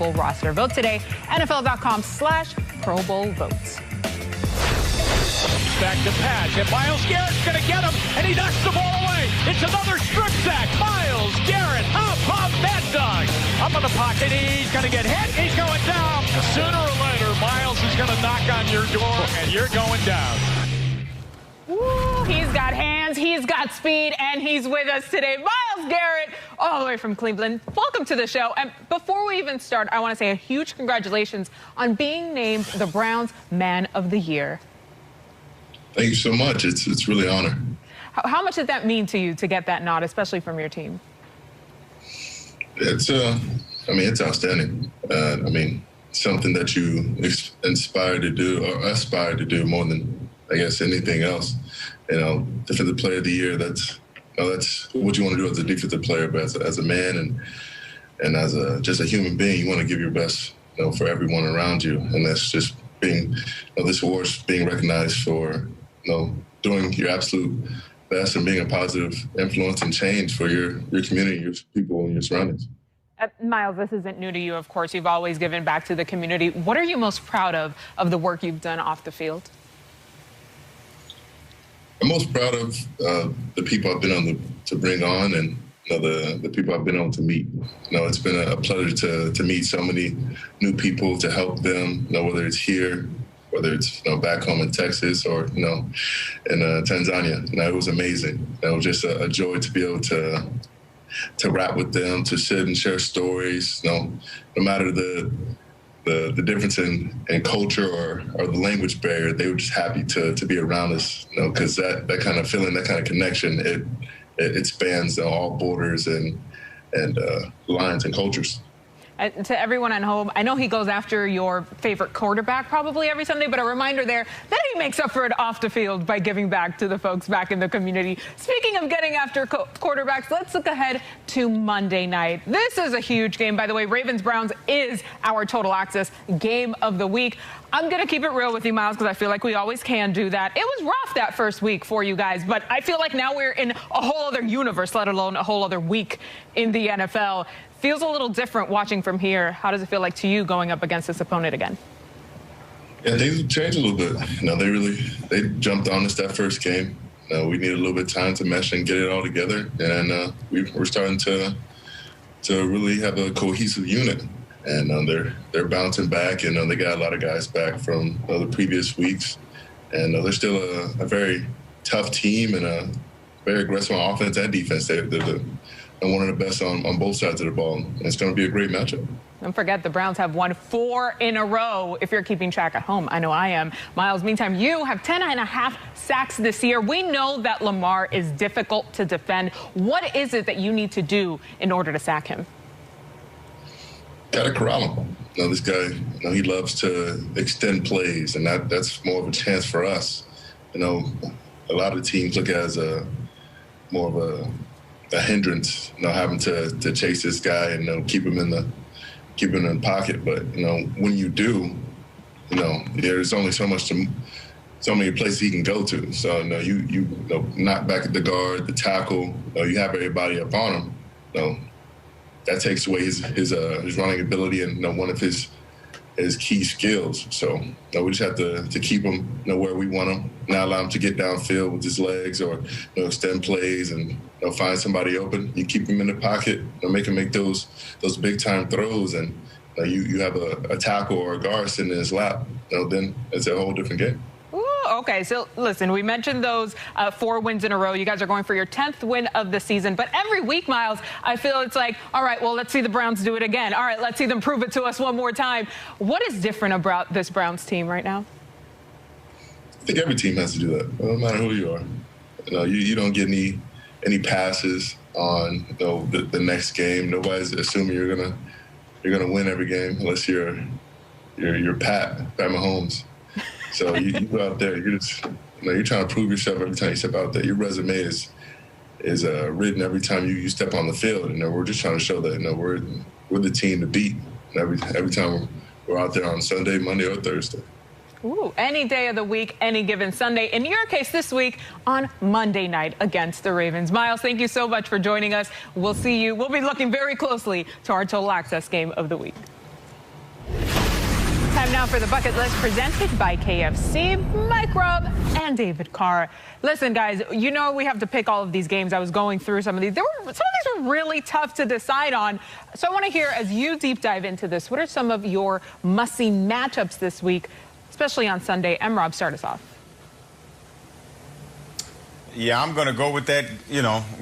full roster. Vote today, NFL.com/Pro Bowl votes. Back to pass, and Myles Garrett's going to get him, and he knocks the ball away. It's another strip sack. Myles Garrett, hop, mad dog. Up in the pocket, he's going to get hit, he's going down. Sooner or later, Myles is going to knock on your door, and you're going down. Woo, he's got hands, he's got speed, and he's with us today. Myles Garrett, all the way from Cleveland. Welcome to the show. And before we even start, I want to say a huge congratulations on being named the Browns Man of the Year. Thank you so much. It's really an honor. How much did that mean to you to get that nod, especially from your team? It's outstanding. Something that you inspire to do or aspire to do more than, I guess, anything else. Defensive Player of the Year, that's what you want to do as a defensive player, but as a man and as just a human being, you want to give your best, for everyone around you. And that's just being, this award's being recognized for, doing your absolute best and being a positive influence and change for your community, your people, and your surroundings. Myles, this isn't new to you, of course. You've always given back to the community. What are you most proud of the work you've done off the field? I'm most proud of the people I've been able to bring on and the people I've been able to meet. It's been a pleasure to meet so many new people, to help them, whether it's here, whether it's back home in Texas or in Tanzania. It was amazing. It was just a joy to be able to rap with them, to sit and share stories. No matter the difference in culture or the language barrier, they were just happy to be around us. Because that kind of feeling, that kind of connection, it spans all borders and lines and cultures. To everyone at home, I know he goes after your favorite quarterback probably every Sunday, but a reminder there that he makes up for it off the field by giving back to the folks back in the community. Speaking of getting after quarterbacks, let's look ahead to Monday night. This is a huge game, by the way. Ravens-Browns is our Total Access game of the week. I'm going to keep it real with you, Myles, because I feel like we always can do that. It was rough that first week for you guys, but I feel like now we're in a whole other universe, let alone a whole other week in the NFL. Feels a little different watching from here. How does it feel like to you going up against this opponent again? Yeah, things have changed a little bit. They jumped on us that first game. We needed a little bit of time to mesh and get it all together, and we're starting to really have a cohesive unit. And they're bouncing back, and they got a lot of guys back from the previous weeks, and they're still a very tough team and a very aggressive on offense and defense. They're one of the best on both sides of the ball, and it's going to be a great matchup. Don't forget, the Browns have won 4 in a row, if you're keeping track at home. I know I am. Myles, meantime, you have 10.5 sacks this year. We know that Lamar is difficult to defend. What is it that you need to do in order to sack him? Got to corral him. This guy, he loves to extend plays, and that's more of a chance for us. A lot of teams look at it as more of a hindrance, having to chase this guy and keep him in the pocket. But when you do, there's only so many places he can go to. So you knock back at the guard, the tackle. You have everybody up on him. That takes away his running ability and one of his key skills. So we just have to keep him where we want him, not allow him to get downfield with his legs or extend plays and find somebody open. You keep him in the pocket, make him make those big time throws, and you have a tackle or a guard sitting in his lap. Then it's a whole different game. Okay, so listen, we mentioned those 4 wins in a row. You guys are going for your 10th win of the season. But every week, Myles, I feel it's like, all right, well, let's see the Browns do it again. All right, let's see them prove it to us one more time. What is different about this Browns team right now? I think every team has to do that, no matter who you are. You don't get any passes on the next game. Nobody's assuming you're gonna win every game unless you're Pat Mahomes. So you go out there, you're trying to prove yourself every time you step out there. Your resume is written every time you step on the field. We're just trying to show that we're the team to beat every time we're out there on Sunday, Monday, or Thursday. Ooh, any day of the week, any given Sunday. In your case this week on Monday night against the Ravens. Myles, thank you so much for joining us. We'll see you. We'll be looking very closely to our Total Access game of the week. Time now for the bucket list presented by KFC, Mike Rubb, and David Carr. Listen, guys, you know we have to pick all of these games. I was going through some of these. Some of these were really tough to decide on. So I want to hear, as you deep dive into this, what are some of your must-see matchups this week, especially on Sunday? Rob, start us off. Yeah, I'm going to go with that,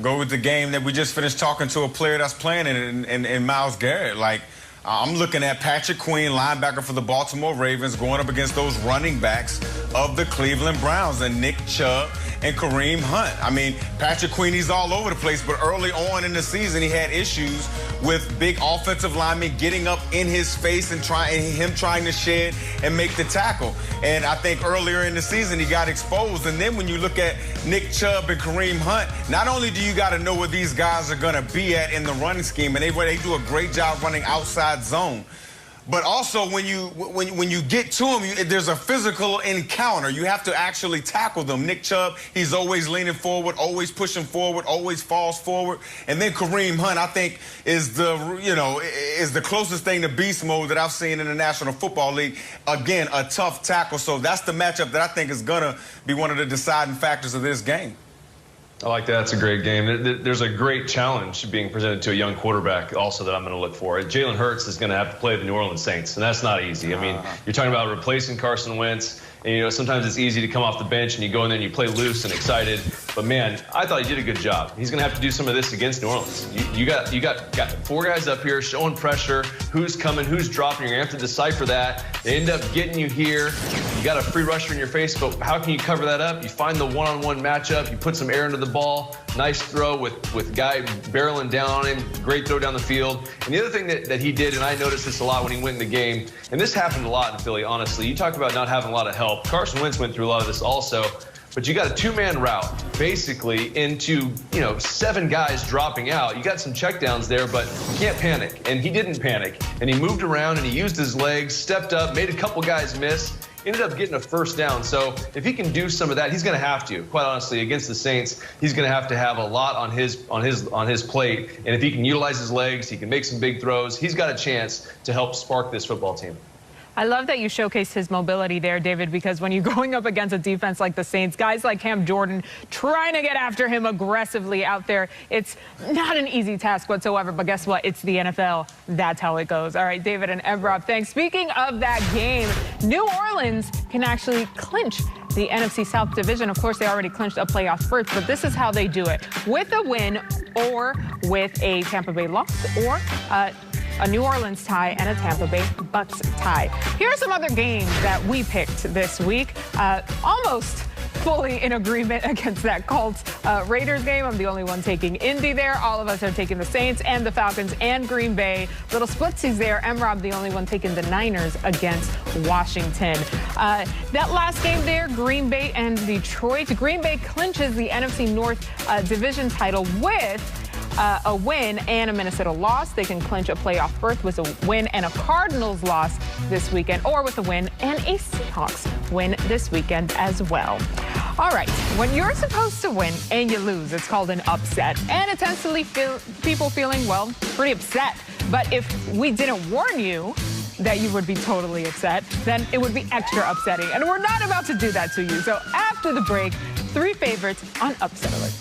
go with the game that we just finished talking to a player that's playing in Myles Garrett. Like, I'm looking at Patrick Queen, linebacker for the Baltimore Ravens, going up against those running backs of the Cleveland Browns, and Nick Chubb and Kareem Hunt. I mean, Patrick Queen, he's all over the place, but early on in the season, he had issues with big offensive linemen getting up in his face and trying to shed and make the tackle. And I think earlier in the season, he got exposed. And then when you look at Nick Chubb and Kareem Hunt, not only do you got to know where these guys are going to be at in the running scheme, and they do a great job running outside zone, but also when you get to them, there's a physical encounter. You have to actually tackle them. Nick Chubb, he's always leaning forward, always pushing forward, always falls forward. And then Kareem Hunt, I think, is the closest thing to beast mode that I've seen in the National Football League. Again, a tough tackle. So that's the matchup that I think is going to be one of the deciding factors of this game. I like that. That's a great game. There's a great challenge being presented to a young quarterback also that I'm going to look for. Jalen Hurts is going to have to play the New Orleans Saints, and that's not easy. I mean, you're talking about replacing Carson Wentz, and, sometimes it's easy to come off the bench and you go in there and you play loose and excited. But, man, I thought he did a good job. He's going to have to do some of this against New Orleans. You got four guys up here showing pressure, who's coming, who's dropping. You're going to have to decipher that. They end up getting you here. You got a free rusher in your face, but how can you cover that up? You find the one-on-one matchup. You put some air into the ball. Nice throw with guy barreling down on him. Great throw down the field. And the other thing that he did, and I noticed this a lot when he went in the game, and this happened a lot in Philly, honestly. You talked about not having a lot of help. Carson Wentz went through a lot of this also. But you got a two-man route, basically, into, 7 guys dropping out. You got some checkdowns there, but you can't panic. And he didn't panic. And he moved around, and he used his legs, stepped up, made a couple guys miss, ended up getting a first down. So if he can do some of that, he's going to have to. Quite honestly, against the Saints, he's going to have a lot on his plate. And if he can utilize his legs, he can make some big throws. He's got a chance to help spark this football team. I love that you showcased his mobility there, David, because when you're going up against a defense like the Saints, guys like Cam Jordan trying to get after him aggressively out there, it's not an easy task whatsoever. But guess what? It's the NFL. That's how it goes. All right, David and Rob, thanks. Speaking of that game, New Orleans can actually clinch the NFC South Division. Of course, they already clinched a playoff berth, but this is how they do it. With a win or with a Tampa Bay loss or a New Orleans tie and a Tampa Bay Bucks tie. Here are some other games that we picked this week. Almost fully in agreement against that Colts Raiders game. I'm the only one taking Indy there. All of us are taking the Saints and the Falcons and Green Bay. Little splitsies there. Rob, the only one taking the Niners against Washington. That last game there, Green Bay and Detroit. Green Bay clinches the NFC North division title with a win and a Minnesota loss. They can clinch a playoff berth with a win and a Cardinals loss this weekend, or with a win and a Seahawks win this weekend as well. All right, when you're supposed to win and you lose, it's called an upset. And it tends to leave people feeling, well, pretty upset. But if we didn't warn you that you would be totally upset, then it would be extra upsetting. And we're not about to do that to you. So after the break, 3 favorites on Upset Alert.